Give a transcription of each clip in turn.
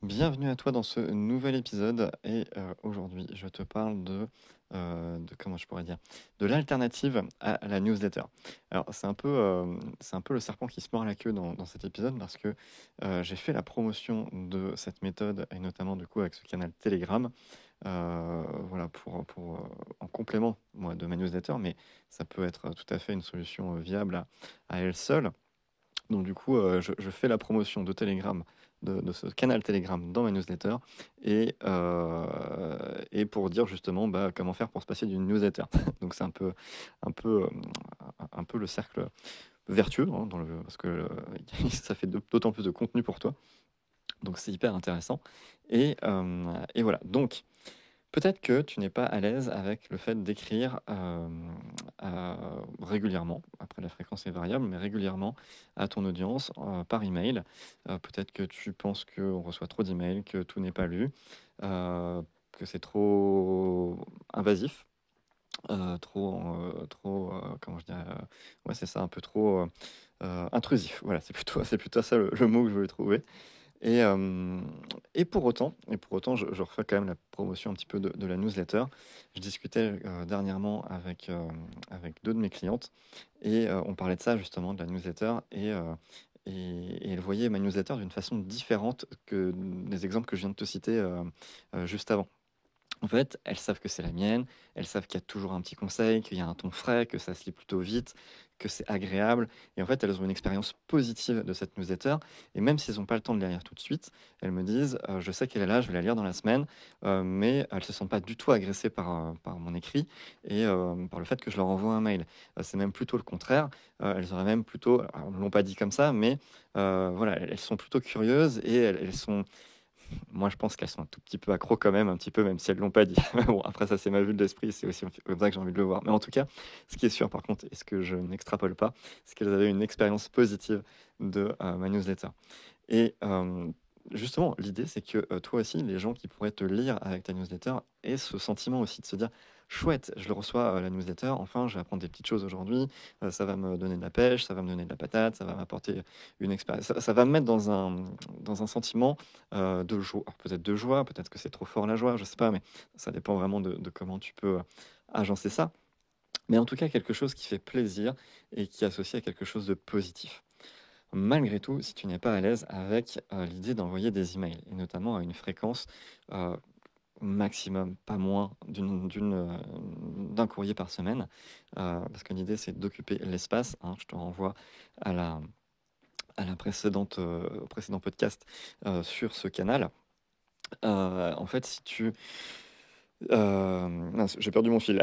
Bienvenue à toi dans ce nouvel épisode et aujourd'hui je te parle comment je pourrais dire? De l'alternative à la newsletter. Alors c'est un peu le serpent qui se mord la queue dans cet épisode parce que, j'ai fait la promotion de cette méthode et notamment du coup avec ce canal Telegram, voilà en complément moi de ma newsletter, mais ça peut être tout à fait une solution, viable à elle seule. Donc du coup, je fais la promotion de Telegram, de ce canal Telegram dans ma newsletter et pour dire justement, bah, comment faire pour se passer d'une newsletter. Donc c'est un peu, un peu le cercle vertueux, hein, parce que, ça fait d'autant plus de contenu pour toi. Donc c'est hyper intéressant et voilà. Donc peut-être que tu n'es pas à l'aise avec le fait d'écrire, régulièrement, après la fréquence est variable, mais régulièrement à ton audience, par email. Peut-être que tu penses qu'on reçoit trop d'emails, que tout n'est pas lu, que c'est trop invasif, comment je dirais? Ouais, c'est ça, un peu trop, intrusif. Voilà, c'est plutôt ça le mot que je voulais trouver. Et, pour autant, je refais quand même la promotion un petit peu de la newsletter. Je discutais dernièrement avec deux de mes clientes et on parlait de ça justement, de la newsletter et elles voyaient ma newsletter d'une façon différente que les exemples que je viens de te citer juste avant. En fait, elles savent que c'est la mienne, elles savent qu'il y a toujours un petit conseil, qu'il y a un ton frais, que ça se lit plutôt vite, que c'est agréable. Et en fait, elles ont une expérience positive de cette newsletter. Et même si elles n'ont pas le temps de la lire tout de suite, elles me disent je sais qu'elle est là, je vais la lire dans la semaine, mais elles ne se sentent pas du tout agressées par mon écrit et par le fait que je leur envoie un mail. C'est même plutôt le contraire. Elles auraient même plutôt, alors, elles ne l'ont pas dit comme ça, mais voilà, elles sont plutôt curieuses et elles sont moi, je pense qu'elles sont un tout petit peu accros quand même, un petit peu, même si elles l'ont pas dit. Bon, après ça, c'est ma vue de l'esprit, c'est aussi comme ça que j'ai envie de le voir. Mais en tout cas, ce qui est sûr par contre, et ce que je n'extrapole pas, c'est qu'elles avaient une expérience positive de, ma newsletter. Et justement, l'idée, c'est que, toi aussi, les gens qui pourraient te lire avec ta newsletter aient ce sentiment aussi de se dire: «Chouette, je le reçois, la newsletter, enfin, je vais apprendre des petites choses aujourd'hui, ça va me donner de la pêche, ça va me donner de la patate, ça va m'apporter une expérience». Ça va me mettre dans un sentiment, de joie. Alors peut-être de joie, peut-être que c'est trop fort la joie, je sais pas, mais ça dépend vraiment de comment tu peux, agencer ça. Mais en tout cas, quelque chose qui fait plaisir et qui est associé à quelque chose de positif. Malgré tout, si tu n'es pas à l'aise avec, l'idée d'envoyer des emails et notamment à une fréquence, heu, maximum, pas moins d'un courrier par semaine, parce que l'idée c'est d'occuper l'espace, hein. Je te renvoie à la précédente, au précédent podcast, sur ce canal. En fait, si tu mince, j'ai perdu mon fil.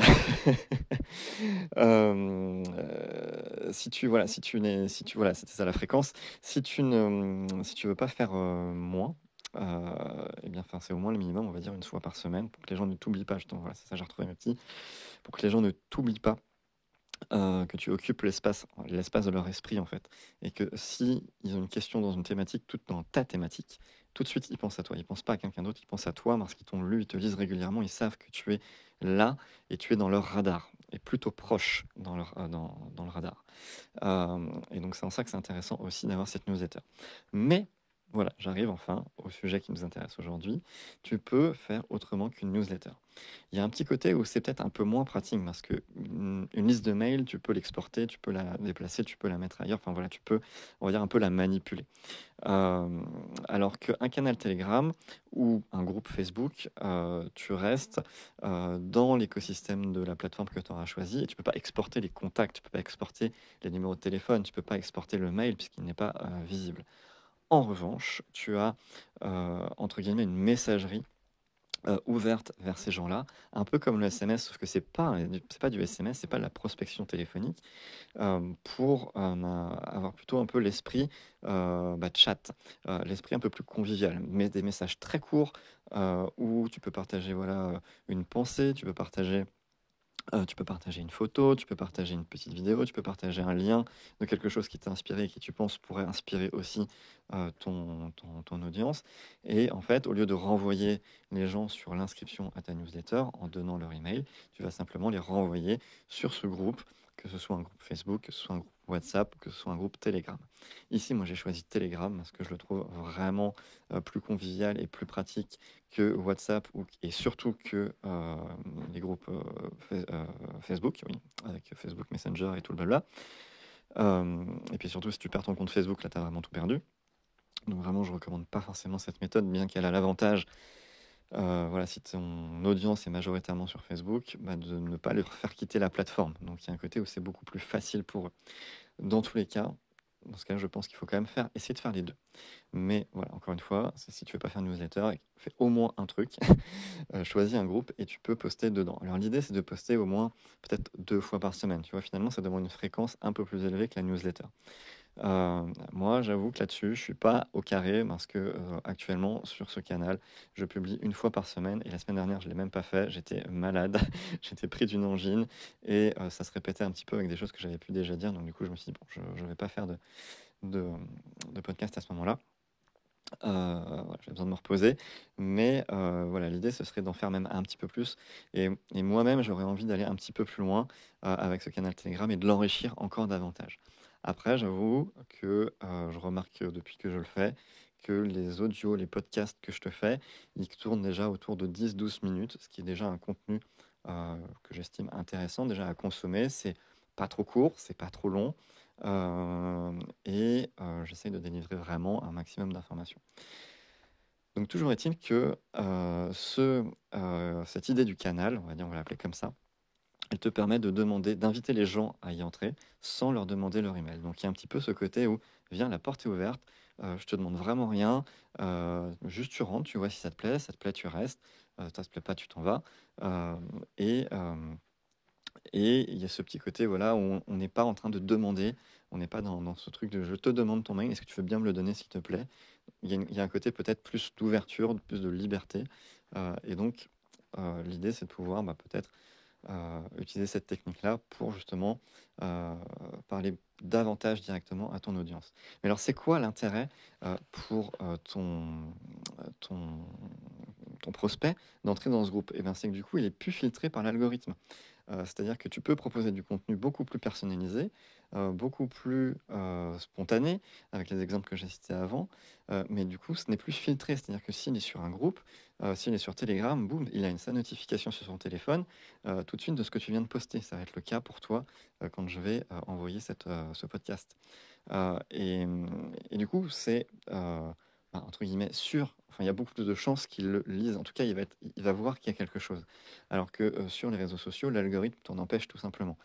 Si tu voilà, si tu n'es si tu voilà, c'était ça la fréquence. Si tu veux pas faire, moins, et bien, enfin, c'est au moins le minimum, on va dire une fois par semaine pour que les gens ne t'oublient pas. Justement, voilà, c'est ça, j'ai retrouvé mes petits. Pour que les gens ne t'oublient pas, que tu occupes l'espace de leur esprit, en fait. Et que si ils ont une question dans une thématique, toute dans ta thématique, tout de suite, ils pensent à toi. Ils pensent pas à quelqu'un d'autre, ils pensent à toi parce qu'ils t'ont lu, ils te lisent régulièrement, ils savent que tu es là et tu es dans leur radar et plutôt proche dans le radar. Et donc c'est en ça que c'est intéressant aussi d'avoir cette newsletter. Mais voilà, j'arrive enfin au sujet qui nous intéresse aujourd'hui. Tu peux faire autrement qu'une newsletter. Il y a un petit côté où c'est peut-être un peu moins pratique parce que une liste de mails, tu peux l'exporter, tu peux la déplacer, tu peux la mettre ailleurs. Enfin voilà, tu peux, on va dire, un peu la manipuler. Alors qu'un canal Telegram ou un groupe Facebook, tu restes, dans l'écosystème de la plateforme que tu auras choisi et tu peux pas exporter les contacts, tu peux pas exporter les numéros de téléphone, tu peux pas exporter le mail puisqu'il n'est pas, visible. En revanche, tu as, entre guillemets «une messagerie» ouverte vers ces gens-là, un peu comme le SMS, sauf que c'est pas du SMS, c'est pas de la prospection téléphonique, pour, avoir plutôt un peu l'esprit, bah, chat, l'esprit un peu plus convivial. Mais des messages très courts, où tu peux partager, voilà, une pensée, tu peux partager une photo, tu peux partager une petite vidéo, tu peux partager un lien de quelque chose qui t'a inspiré et qui tu penses pourrait inspirer aussi, ton audience et en fait, au lieu de renvoyer les gens sur l'inscription à ta newsletter en donnant leur email, tu vas simplement les renvoyer sur ce groupe que ce soit un groupe Facebook, que ce soit un groupe WhatsApp, que ce soit un groupe Telegram. Ici, moi, j'ai choisi Telegram parce que je le trouve vraiment plus convivial et plus pratique que WhatsApp et surtout que les groupes Facebook, oui, avec Facebook Messenger et tout le blabla. Et puis surtout, si tu perds ton compte Facebook, là, tu as vraiment tout perdu. Donc vraiment, je recommande pas forcément cette méthode, bien qu'elle a l'avantage, voilà, si ton audience est majoritairement sur Facebook, bah, de ne pas leur faire quitter la plateforme. Donc il y a un côté où c'est beaucoup plus facile pour eux. Dans tous les cas, dans ce cas, je pense qu'il faut quand même essayer de faire les deux. Mais voilà, encore une fois, si tu veux pas faire une newsletter, fais au moins un truc, choisis un groupe et tu peux poster dedans. Alors l'idée, c'est de poster au moins peut-être 2 fois par semaine. Tu vois, finalement, ça demande une fréquence un peu plus élevée que la newsletter. Moi, j'avoue que là-dessus, je suis pas au carré parce que actuellement, sur ce canal, je publie 1 fois par semaine et la semaine dernière, je l'ai même pas fait. J'étais malade, j'étais pris d'une angine et ça se répétait un petit peu avec des choses que j'avais pu déjà dire. Donc du coup, je me suis dit, bon, je vais pas faire de, de podcast à ce moment-là. Voilà, j'ai besoin de me reposer. Mais voilà, l'idée, ce serait d'en faire même un petit peu plus. Et moi-même, j'aurais envie d'aller un petit peu plus loin avec ce canal Telegram et de l'enrichir encore davantage. Après, j'avoue que je remarque depuis que je le fais que les audios, les podcasts que je te fais, ils tournent déjà autour de 10-12 minutes, ce qui est déjà un contenu que j'estime intéressant déjà à consommer. C'est pas trop court, c'est pas trop long. Et j'essaye de délivrer vraiment un maximum d'informations. Donc toujours est-il que cette idée du canal, on va dire, on va l'appeler comme ça, elle te permet d'inviter les gens à y entrer sans leur demander leur email. Donc il y a un petit peu ce côté où, viens, la porte est ouverte, je te demande vraiment rien, juste tu rentres, tu vois si ça te plaît, tu restes, ça te plaît pas, tu t'en vas. Euh, et, euh, et il y a ce petit côté voilà, où on n'est pas en train de demander, on n'est pas dans ce truc de je te demande ton mail, est-ce que tu veux bien me le donner s'il te plaît. Il y a un côté peut-être plus d'ouverture, plus de liberté. Et donc, l'idée, c'est de pouvoir peut-être utiliser cette technique-là pour justement parler davantage directement à ton audience. Mais alors, c'est quoi l'intérêt pour ton, ton prospect d'entrer dans ce groupe? Eh bien, c'est que du coup, il est plus filtré par l'algorithme. C'est-à-dire que tu peux proposer du contenu beaucoup plus personnalisé, beaucoup plus spontané, avec les exemples que j'ai cités avant, mais du coup, ce n'est plus filtré. C'est-à-dire que s'il est sur un groupe, s'il est sur Telegram, boum, il a sa notification sur son téléphone tout de suite de ce que tu viens de poster. Ça va être le cas pour toi quand je vais envoyer ce podcast. Et du coup, c'est entre guillemets sûr. Enfin, il y a beaucoup plus de chances qu'il le lise. En tout cas, il va voir qu'il y a quelque chose. Alors que sur les réseaux sociaux, l'algorithme t'en empêche tout simplement.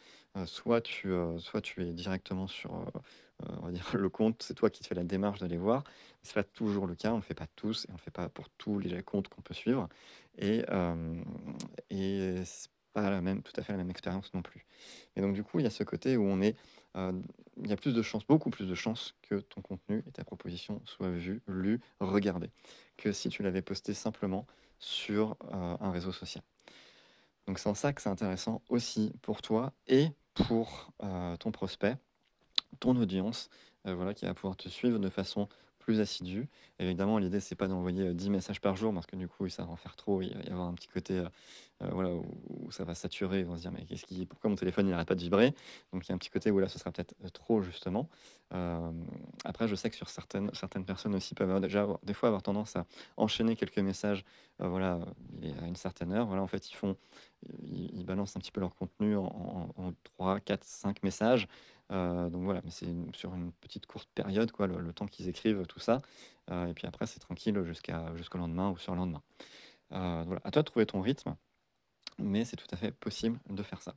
Soit tu es directement sur on va dire le compte, c'est toi qui te fais la démarche d'aller voir. C'est pas toujours le cas, on ne le fait pas tous et on ne le fait pas pour tous les comptes qu'on peut suivre. Et c'est pas tout à fait la même expérience non plus. Et donc du coup, il y a ce côté où euh, il y a plus de chances, beaucoup plus de chances que ton contenu et ta proposition soient vus, lus, regardés, que si tu l'avais posté simplement sur un réseau social. Donc c'est en ça que c'est intéressant aussi pour toi et pour ton prospect, ton audience, voilà, qui va pouvoir te suivre de façon plus assidue. Évidemment, l'idée, c'est pas d'envoyer 10 messages par jour, parce que du coup, ça va en faire trop. Il va y avoir un petit côté voilà, où ça va saturer. Ils vont se dire, mais pourquoi mon téléphone il n'arrête pas de vibrer? Donc il y a un petit côté où là, ce sera peut-être trop, justement. Euh, Après, je sais que sur certaines personnes aussi peuvent des fois avoir tendance à enchaîner quelques messages. Voilà, il est à une certaine heure. Voilà, en fait, ils balancent un petit peu leur contenu en 3, 4, 5 messages. Donc voilà, mais c'est sur une petite courte période, quoi, le temps qu'ils écrivent tout ça. Et puis après, c'est tranquille jusqu'au lendemain ou sur le lendemain. Voilà, à toi de trouver ton rythme, mais c'est tout à fait possible de faire ça.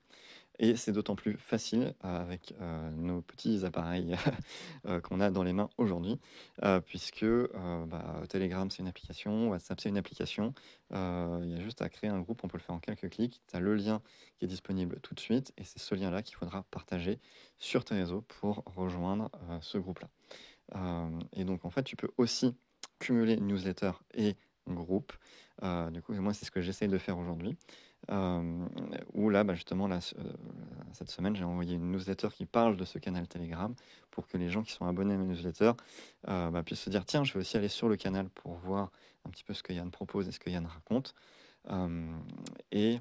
Et c'est d'autant plus facile avec nos petits appareils qu'on a dans les mains aujourd'hui, puisque Telegram c'est une application, WhatsApp c'est une application. Il y a juste à créer un groupe, on peut le faire en quelques clics. Tu as le lien qui est disponible tout de suite, et c'est ce lien-là qu'il faudra partager sur tes réseaux pour rejoindre ce groupe-là. Et donc en fait, tu peux aussi cumuler newsletter et groupe. Du coup, moi, c'est ce que j'essaye de faire aujourd'hui. Où là, justement, cette semaine, j'ai envoyé une newsletter qui parle de ce canal Telegram pour que les gens qui sont abonnés à ma newsletter puissent se dire, tiens, je vais aussi aller sur le canal pour voir un petit peu ce que Yann propose et ce que Yann raconte. Euh, et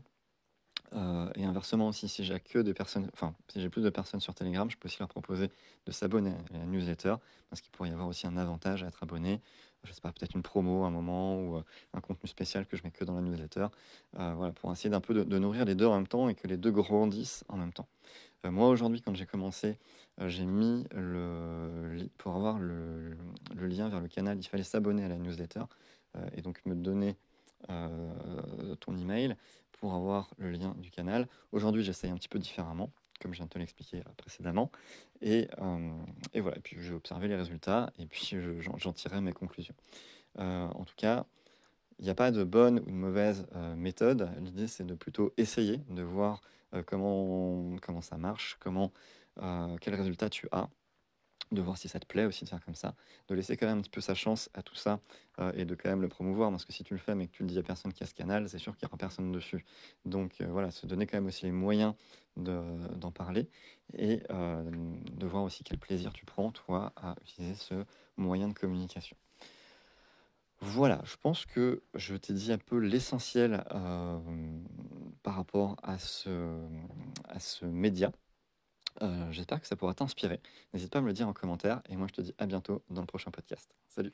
Et inversement aussi, si j'ai que des personnes, enfin, si j'ai plus de personnes sur Telegram, je peux aussi leur proposer de s'abonner à la newsletter, parce qu'il pourrait y avoir aussi un avantage à être abonné. Je sais pas, peut-être une promo à un moment ou un contenu spécial que je mets que dans la newsletter. Voilà, pour essayer d'un peu de nourrir les deux en même temps et que les deux grandissent en même temps. Moi, aujourd'hui, quand j'ai commencé, j'ai mis pour avoir le lien vers le canal, il fallait s'abonner à la newsletter et donc me donner ton email pour avoir le lien du canal. Aujourd'hui, j'essaye un petit peu différemment, comme je viens de te l'expliquer précédemment. Et voilà, et puis j'ai observé les résultats et puis j'en tirerai mes conclusions. En tout cas, il n'y a pas de bonne ou de mauvaise méthode. L'idée, c'est de plutôt essayer, de voir comment ça marche, quel résultat tu as, de voir si ça te plaît aussi de faire comme ça, de laisser quand même un petit peu sa chance à tout ça et de quand même le promouvoir, parce que si tu le fais mais que tu le dis à personne qui a ce canal, c'est sûr qu'il n'y aura personne dessus. Donc voilà, se donner quand même aussi les moyens d'en parler et de voir aussi quel plaisir tu prends, toi, à utiliser ce moyen de communication. Voilà, je pense que je t'ai dit un peu l'essentiel par rapport à ce média. J'espère que ça pourra t'inspirer. N'hésite pas à me le dire en commentaire et moi je te dis à bientôt dans le prochain podcast. Salut!